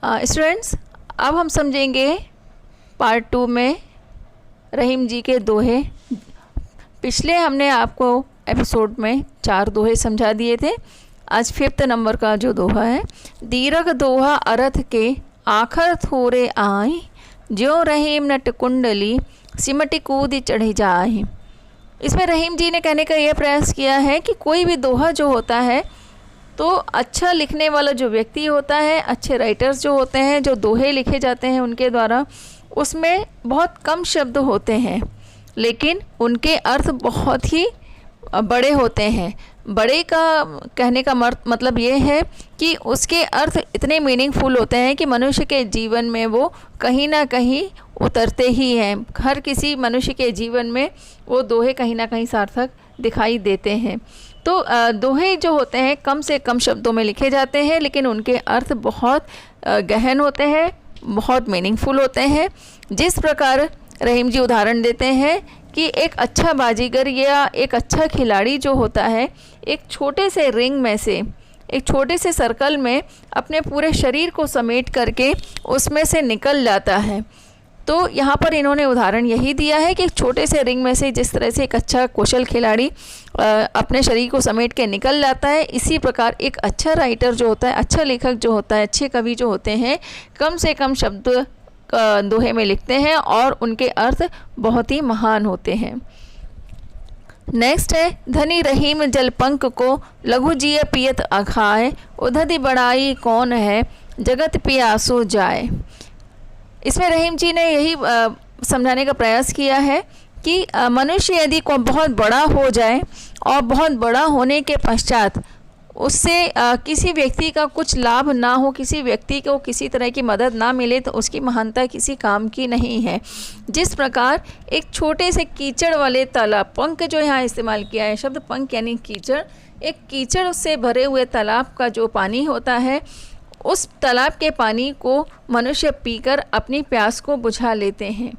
Students, अब हम समझेंगे पार्ट 2 में रहीम जी के दोहे। पिछले हमने आपको एपिसोड में 4 दोहे समझा दिए थे। आज 5th नंबर का जो दोहा है, दीरघ दोहा अर्थ के आखर थोरे आए, ज्यों रहीम नट कुंडली सिमटी कूद चढ़ी जाए। इसमें रहीम जी ने कहने का यह प्रयास किया है कि कोई भी दोहा जो होता है तो अच्छा लिखने वाला जो व्यक्ति होता है, अच्छे राइटर्स जो होते हैं, जो दोहे लिखे जाते हैं उनके द्वारा, उसमें बहुत कम शब्द होते हैं लेकिन उनके अर्थ बहुत ही बड़े होते हैं। बड़े का कहने का मतलब ये है कि उसके अर्थ इतने मीनिंगफुल होते हैं कि मनुष्य के जीवन में वो कहीं ना कहीं उतरते ही हैं। हर किसी मनुष्य के जीवन में वो दोहे कहीं ना कहीं सार्थक दिखाई देते हैं। तो दोहे जो होते हैं कम से कम शब्दों में लिखे जाते हैं लेकिन उनके अर्थ बहुत गहन होते हैं, बहुत मीनिंगफुल होते हैं। जिस प्रकार रहीम जी उदाहरण देते हैं कि एक अच्छा बाजीगर या एक अच्छा खिलाड़ी जो होता है, एक छोटे से रिंग में से, एक छोटे से सर्कल में अपने पूरे शरीर को समेट करके उसमें से निकल जाता है। तो यहाँ पर इन्होंने उदाहरण यही दिया है कि एक छोटे से रिंग में से जिस तरह से एक अच्छा कुशल खिलाड़ी अपने शरीर को समेट के निकल जाता है, इसी प्रकार एक अच्छा राइटर जो होता है, अच्छा लेखक जो होता है, अच्छे कवि जो होते हैं, कम से कम शब्द दोहे में लिखते हैं और उनके अर्थ बहुत ही महान होते हैं। नेक्स्ट है, धनी रहीम जलपंक को लघु जिय पियत अखाए, उधधि बड़ाई कौन है जगत पियासो जाए। इसमें रहीम जी ने यही समझाने का प्रयास किया है कि मनुष्य यदि को बहुत बड़ा हो जाए और बहुत बड़ा होने के पश्चात उससे किसी व्यक्ति का कुछ लाभ ना हो, किसी व्यक्ति को किसी तरह की मदद ना मिले, तो उसकी महानता किसी काम की नहीं है। जिस प्रकार एक छोटे से कीचड़ वाले तालाब, पंख जो यहाँ इस्तेमाल किया है शब्द पंख यानी कीचड़, एक कीचड़ से भरे हुए तालाब का जो पानी होता है, उस तालाब के पानी को मनुष्य पीकर अपनी प्यास को बुझा लेते हैं।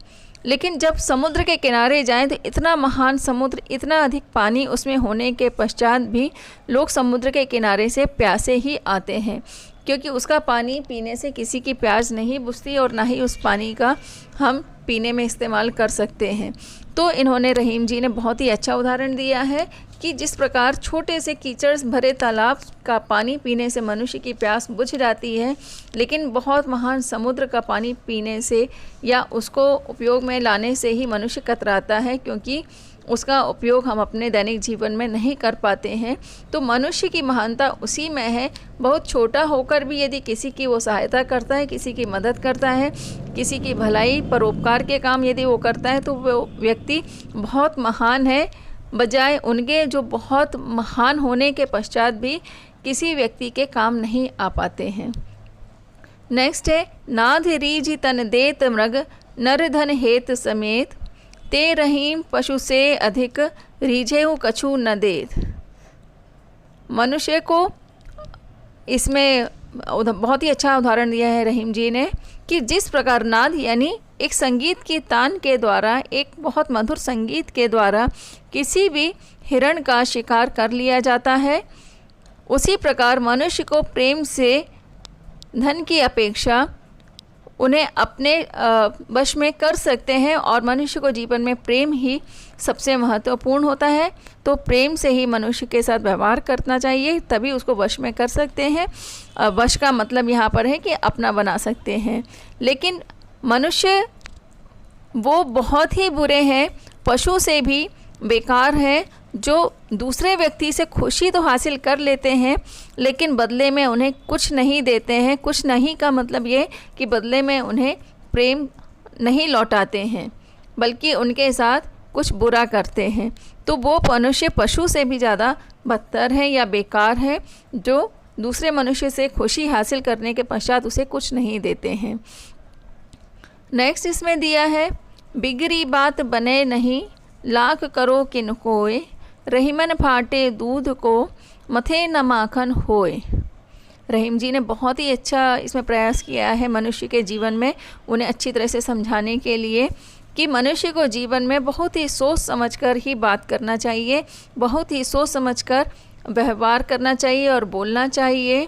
लेकिन जब समुद्र के किनारे जाएं तो इतना महान समुद्र, इतना अधिक पानी उसमें होने के पश्चात भी लोग समुद्र के किनारे से प्यासे ही आते हैं, क्योंकि उसका पानी पीने से किसी की प्यास नहीं बुझती और ना ही उस पानी का हम पीने में इस्तेमाल कर सकते हैं। तो इन्होंने रहीम जी ने बहुत ही अच्छा उदाहरण दिया है कि जिस प्रकार छोटे से कीचड़ भरे तालाब का पानी पीने से मनुष्य की प्यास बुझ जाती है, लेकिन बहुत महान समुद्र का पानी पीने से या उसको उपयोग में लाने से ही मनुष्य कतराता है, क्योंकि उसका उपयोग हम अपने दैनिक जीवन में नहीं कर पाते हैं। तो मनुष्य की महानता उसी में है, बहुत छोटा होकर भी यदि किसी की वो सहायता करता है, किसी की मदद करता है, किसी की भलाई परोपकार के काम यदि वो करता है, तो वो व्यक्ति बहुत महान है, बजाय उनके जो बहुत महान होने के पश्चात भी किसी व्यक्ति के काम नहीं आ पाते हैं। नेक्स्ट है, नाध रीझ तन देत मृग नर धन हेत समेत, ते रहीम पशु से अधिक रीझेऊ कछु न देत। मनुष्य को इसमें बहुत ही अच्छा उदाहरण दिया है रहीम जी ने कि जिस प्रकार नाद यानी एक संगीत की तान के द्वारा, एक बहुत मधुर संगीत के द्वारा किसी भी हिरण का शिकार कर लिया जाता है, उसी प्रकार मनुष्य को प्रेम से धन की अपेक्षा उन्हें अपने वश में कर सकते हैं और मनुष्य को जीवन में प्रेम ही सबसे महत्वपूर्ण होता है। तो प्रेम से ही मनुष्य के साथ व्यवहार करना चाहिए, तभी उसको वश में कर सकते हैं। वश का मतलब यहाँ पर है कि अपना बना सकते हैं। लेकिन मनुष्य वो बहुत ही बुरे हैं, पशु से भी बेकार हैं, जो दूसरे व्यक्ति से खुशी तो हासिल कर लेते हैं लेकिन बदले में उन्हें कुछ नहीं देते हैं। कुछ नहीं का मतलब ये कि बदले में उन्हें प्रेम नहीं लौटाते हैं, बल्कि उनके साथ कुछ बुरा करते हैं। तो वो मनुष्य पशु से भी ज़्यादा बदतर है या बेकार है, जो दूसरे मनुष्य से खुशी हासिल करने के पश्चात उसे कुछ नहीं देते हैं। नेक्स्ट इसमें दिया है, बिगड़ी बात बने नहीं लाख करो किन कोय, रहीमन फाटे दूध को मथे न माखन होए। रहीम जी ने बहुत ही अच्छा इसमें प्रयास किया है मनुष्य के जीवन में उन्हें अच्छी तरह से समझाने के लिए कि मनुष्य को जीवन में बहुत ही सोच समझकर ही बात करना चाहिए, बहुत ही सोच समझकर व्यवहार करना चाहिए और बोलना चाहिए,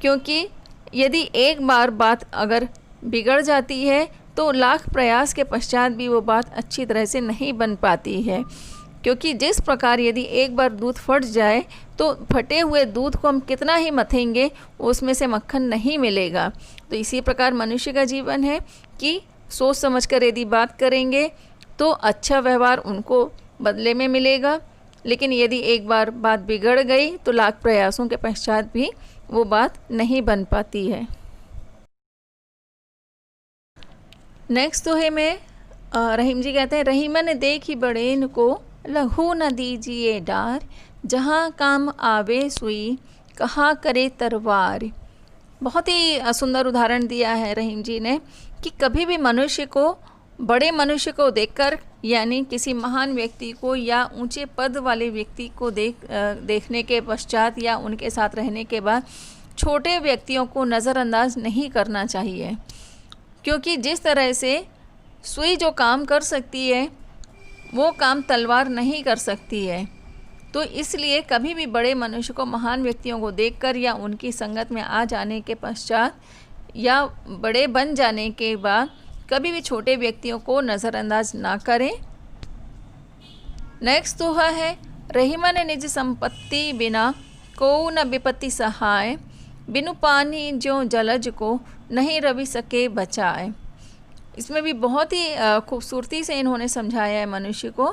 क्योंकि यदि एक बार बात अगर बिगड़ जाती है तो लाख प्रयास के पश्चात भी वो बात अच्छी तरह से नहीं बन पाती है। क्योंकि जिस प्रकार यदि एक बार दूध फट जाए तो फटे हुए दूध को हम कितना ही मथेंगे उसमें से मक्खन नहीं मिलेगा। तो इसी प्रकार मनुष्य का जीवन है कि सोच समझकर यदि बात करेंगे तो अच्छा व्यवहार उनको बदले में मिलेगा, लेकिन यदि एक बार बात बिगड़ गई तो लाख प्रयासों के पश्चात भी वो बात नहीं बन पाती है। नेक्स्ट दोहे में रहीम जी कहते हैं, रहीमन देखी बड़ेन को लहू न दीजिए डार, जहाँ काम आवे सुई कहाँ करे तरवार। बहुत ही सुंदर उदाहरण दिया है रहीम जी ने कि कभी भी मनुष्य को बड़े मनुष्य को देखकर, यानी किसी महान व्यक्ति को या ऊंचे पद वाले व्यक्ति को देखने के पश्चात या उनके साथ रहने के बाद छोटे व्यक्तियों को नज़रअंदाज नहीं करना चाहिए। क्योंकि जिस तरह से सुई जो काम कर सकती है वो काम तलवार नहीं कर सकती है। तो इसलिए कभी भी बड़े मनुष्य को, महान व्यक्तियों को देखकर या उनकी संगत में आ जाने के पश्चात या बड़े बन जाने के बाद कभी भी छोटे व्यक्तियों को नज़रअंदाज ना करें। नेक्स्ट दोहा है, रहीमन निज संपत्ति बिना को न विपत्ति सहाय, बिनु पानी ज्यों जलज को नहीं रवि सके बचाए। इसमें भी बहुत ही खूबसूरती से इन्होंने समझाया है मनुष्य को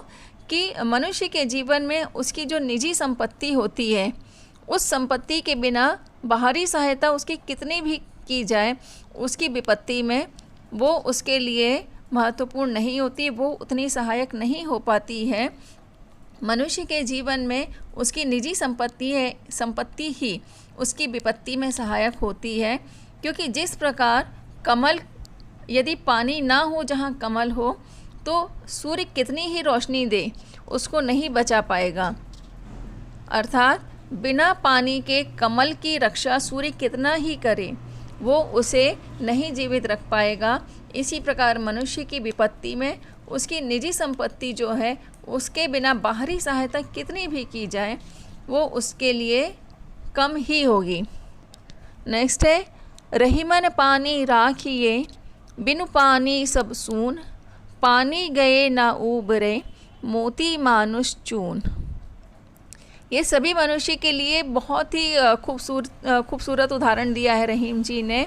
कि मनुष्य के जीवन में उसकी जो निजी संपत्ति होती है उस संपत्ति के बिना बाहरी सहायता उसकी कितनी भी की जाए उसकी विपत्ति में वो उसके लिए महत्वपूर्ण नहीं होती, वो उतनी सहायक नहीं हो पाती है। मनुष्य के जीवन में उसकी निजी संपत्ति ही उसकी विपत्ति में सहायक होती है। क्योंकि जिस प्रकार कमल, यदि पानी ना हो जहाँ कमल हो तो सूर्य कितनी ही रोशनी दे उसको नहीं बचा पाएगा। अर्थात बिना पानी के कमल की रक्षा सूर्य कितना ही करे वो उसे नहीं जीवित रख पाएगा। इसी प्रकार मनुष्य की विपत्ति में उसकी निजी संपत्ति जो है उसके बिना बाहरी सहायता कितनी भी की जाए वो उसके लिए कम ही होगी। नेक्स्ट है, रहीमन पानी राखिए बिनु पानी सब सून, पानी गए ना उबरे मोती मानुष चून। ये सभी मनुष्य के लिए बहुत ही खूबसूरत उदाहरण दिया है रहीम जी ने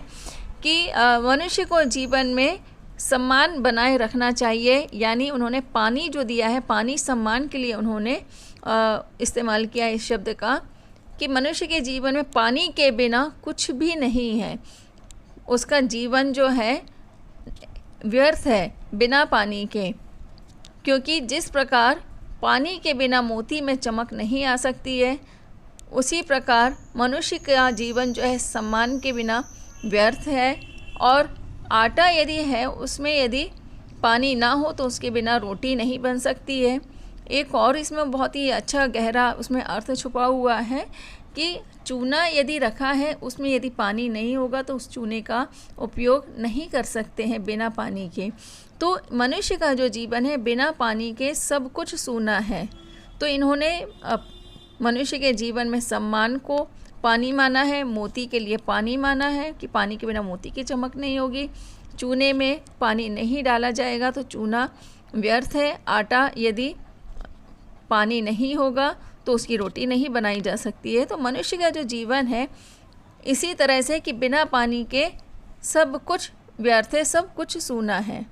कि मनुष्य को जीवन में सम्मान बनाए रखना चाहिए। यानी उन्होंने पानी जो दिया है, पानी सम्मान के लिए उन्होंने इस्तेमाल किया इस शब्द का कि मनुष्य के जीवन में पानी के बिना कुछ भी नहीं है। उसका जीवन जो है व्यर्थ है बिना पानी के। क्योंकि जिस प्रकार पानी के बिना मोती में चमक नहीं आ सकती है, उसी प्रकार मनुष्य का जीवन जो है सम्मान के बिना व्यर्थ है। और आटा यदि है उसमें यदि पानी ना हो तो उसके बिना रोटी नहीं बन सकती है। एक और इसमें बहुत ही अच्छा गहरा उसमें अर्थ छुपा हुआ है कि चूना यदि रखा है उसमें यदि पानी नहीं होगा तो उस चूने का उपयोग नहीं कर सकते हैं बिना पानी के। तो मनुष्य का जो जीवन है बिना पानी के सब कुछ सूना है। तो इन्होंने मनुष्य के जीवन में सम्मान को पानी माना है, मोती के लिए पानी माना है कि पानी के बिना मोती की चमक नहीं होगी। चूने में पानी नहीं डाला जाएगा तो चूना व्यर्थ है। आटा यदि पानी नहीं होगा तो उसकी रोटी नहीं बनाई जा सकती है। तो मनुष्य का जो जीवन है इसी तरह से कि बिना पानी के सब कुछ व्यर्थ है, सब कुछ सूना है।